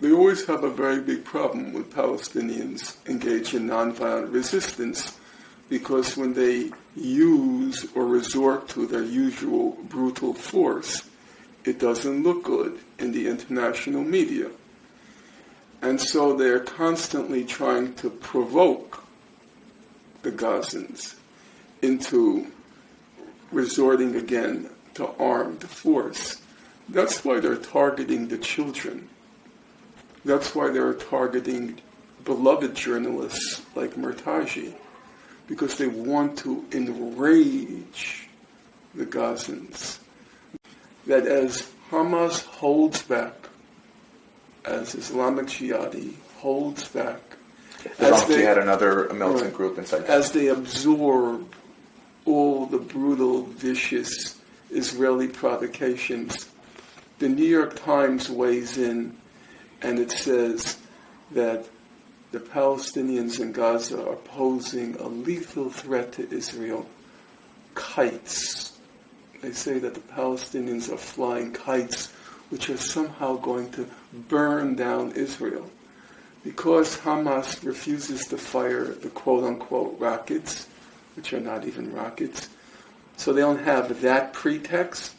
they always have a very big problem with Palestinians engaged in nonviolent resistance, because when they use or resort to their usual brutal force, it doesn't look good in the international media. And so they're constantly trying to provoke the Gazans into resorting again to armed force. That's why they're targeting the children. That's why they're targeting beloved journalists like Murtaji, because they want to enrage the Gazans. That as Hamas holds back, as Islamic Jihadi holds back, as they had another militant group inside, as they absorb all the brutal, vicious Israeli provocations, the New York Times weighs in and it says that the Palestinians in Gaza are posing a lethal threat to Israel. Kites. They say that the Palestinians are flying kites which are somehow going to burn down Israel. Because Hamas refuses to fire the quote-unquote rockets, which are not even rockets, so they don't have that pretext.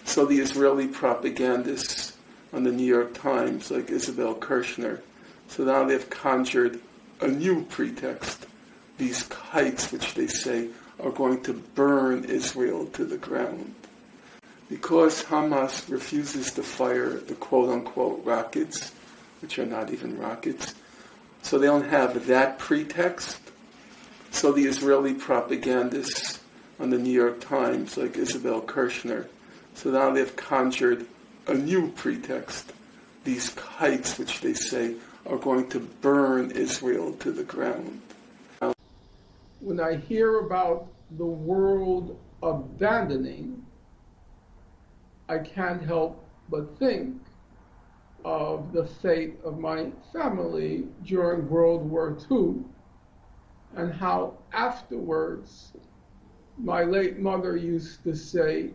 So the Israeli propagandists on the New York Times, like Isabel Kirshner, so now they've conjured a new pretext. These kites, which they say are going to burn Israel to the ground. Because Hamas refuses to fire the quote-unquote rockets, which are not even rockets, so they don't have that pretext. So the Israeli propagandists on the New York Times, like Isabel Kirshner, so now they've conjured a new pretext. These kites, which they say are going to burn Israel to the ground. When I hear about the world abandoning, I can't help but think of the fate of my family during World War II, and how afterwards my late mother used to say,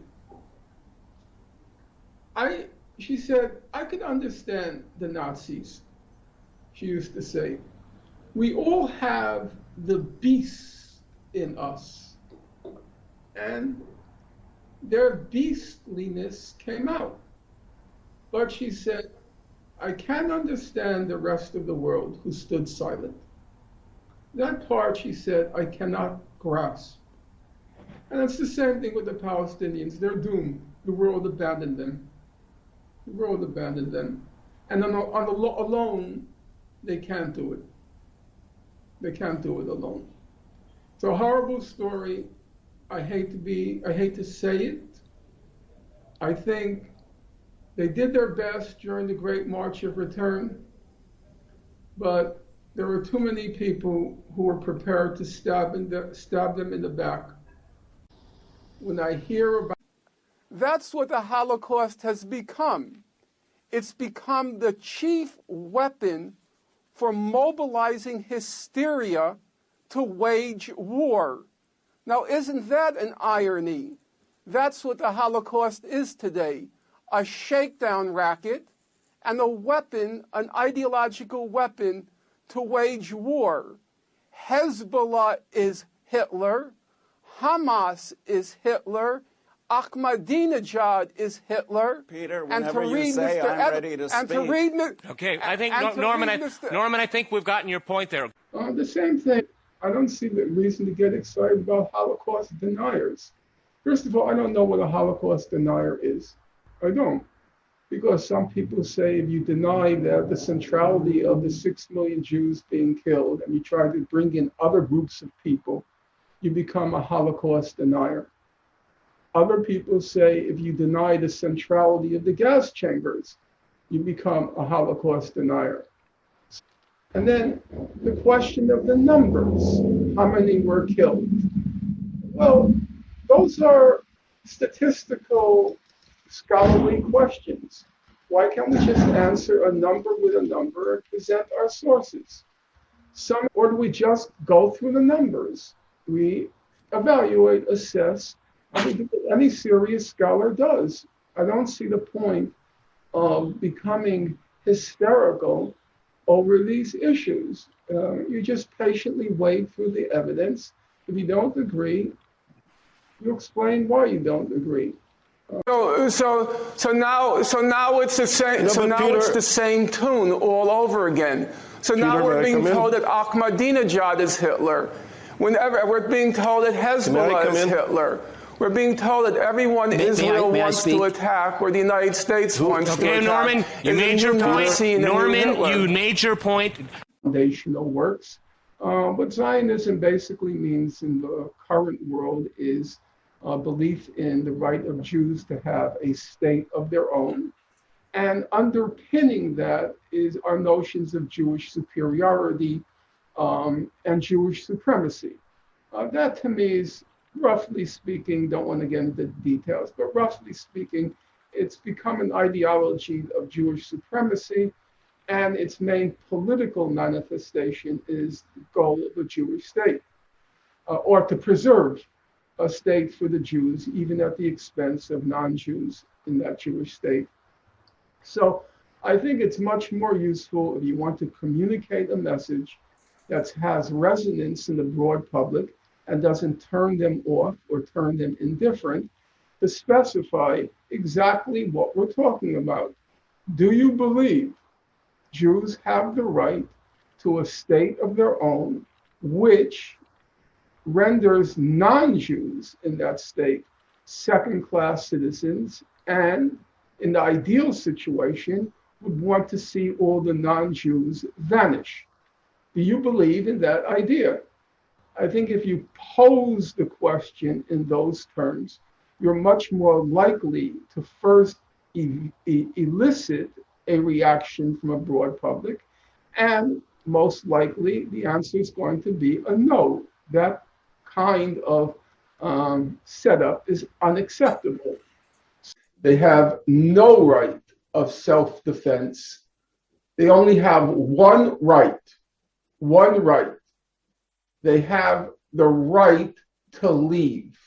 she said, I could understand the Nazis. She used to say, we all have the beast in us. And their beastliness came out. But she said, I can't understand the rest of the world who stood silent. That part, she said, I cannot grasp. And it's the same thing with the Palestinians. They're doomed. The world abandoned them. The world abandoned them. And alone, they can't do it. They can't do it alone. It's a horrible story. I hate to say it. I think they did their best during the Great March of Return, but there were too many people who were prepared to stab them in the back. When I hear about... That's what the Holocaust has become. It's become the chief weapon for mobilizing hysteria to wage war. Now, isn't that an irony? That's what the Holocaust is today, a shakedown racket and a weapon, an ideological weapon to wage war. Hezbollah is Hitler, Hamas is Hitler, Ahmadinejad is Hitler. Peter, whenever you say I'm ready to speak. Okay, I think, Norman, I think we've gotten your point there. The same thing. I don't see the reason to get excited about Holocaust deniers. First of all, I don't know what a Holocaust denier is. I don't. Because some people say if you deny that the centrality of the 6 million Jews being killed and you try to bring in other groups of people, you become a Holocaust denier. Other people say if you deny the centrality of the gas chambers, you become a Holocaust denier. And then the question of the numbers, how many were killed? Well, those are statistical, scholarly questions. Why can't we just answer a number with a number and present our sources? Or do we just go through the numbers? We evaluate, assess. Any serious scholar does. I don't see the point of becoming hysterical over these issues. You just patiently wade through the evidence. If you don't agree, you explain why you don't agree. So now it's the same. So now Peter, it's the same tune all over again. So Peter, now we're being told that Ahmadinejad is Hitler. Whenever we're being told that Hezbollah is Hitler. We're being told that everyone Israel wants to attack, or the United States wants to attack. Norman, you made your point. Norman, you made your point. Foundational works. What Zionism basically means in the current world is belief in the right of Jews to have a state of their own. And underpinning that is our notions of Jewish superiority and Jewish supremacy. That to me is, roughly speaking, don't want to get into details, but roughly speaking, it's become an ideology of Jewish supremacy, and its main political manifestation is the goal of a Jewish state, or to preserve a state for the Jews, even at the expense of non-Jews in that Jewish state. So I think it's much more useful if you want to communicate a message that has resonance in the broad public and doesn't turn them off or turn them indifferent, to specify exactly what we're talking about. Do you believe Jews have the right to a state of their own, which renders non-Jews in that state second-class citizens, and in the ideal situation, would want to see all the non-Jews vanish? Do you believe in that idea? I think if you pose the question in those terms, you're much more likely to first elicit a reaction from a broad public, and most likely the answer is going to be a no. That kind of setup is unacceptable. They have no right of self-defense. They only have one right. They have the right to leave,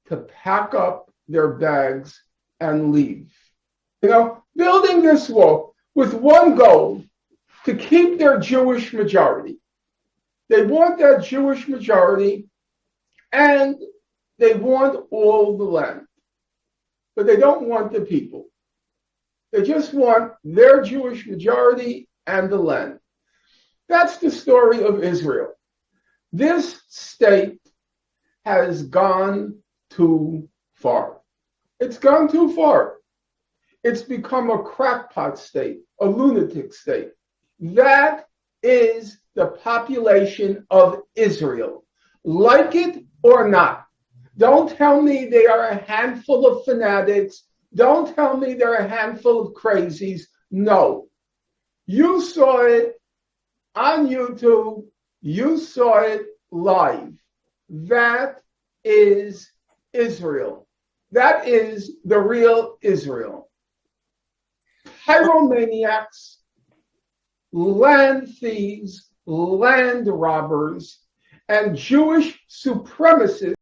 to pack up their bags and leave. Building this wall with one goal, to keep their Jewish majority. They want that Jewish majority, and they want all the land. But they don't want the people. They just want their Jewish majority and the land. That's the story of Israel. This state has gone too far. It's gone too far. It's become a crackpot state, a lunatic state. That is the population of Israel. Like it or not. Don't tell me they are a handful of fanatics. Don't tell me they're a handful of crazies. No. You saw it on YouTube. You saw it live. That is Israel. That is the real Israel. Pyromaniacs, land thieves, land robbers, and Jewish supremacists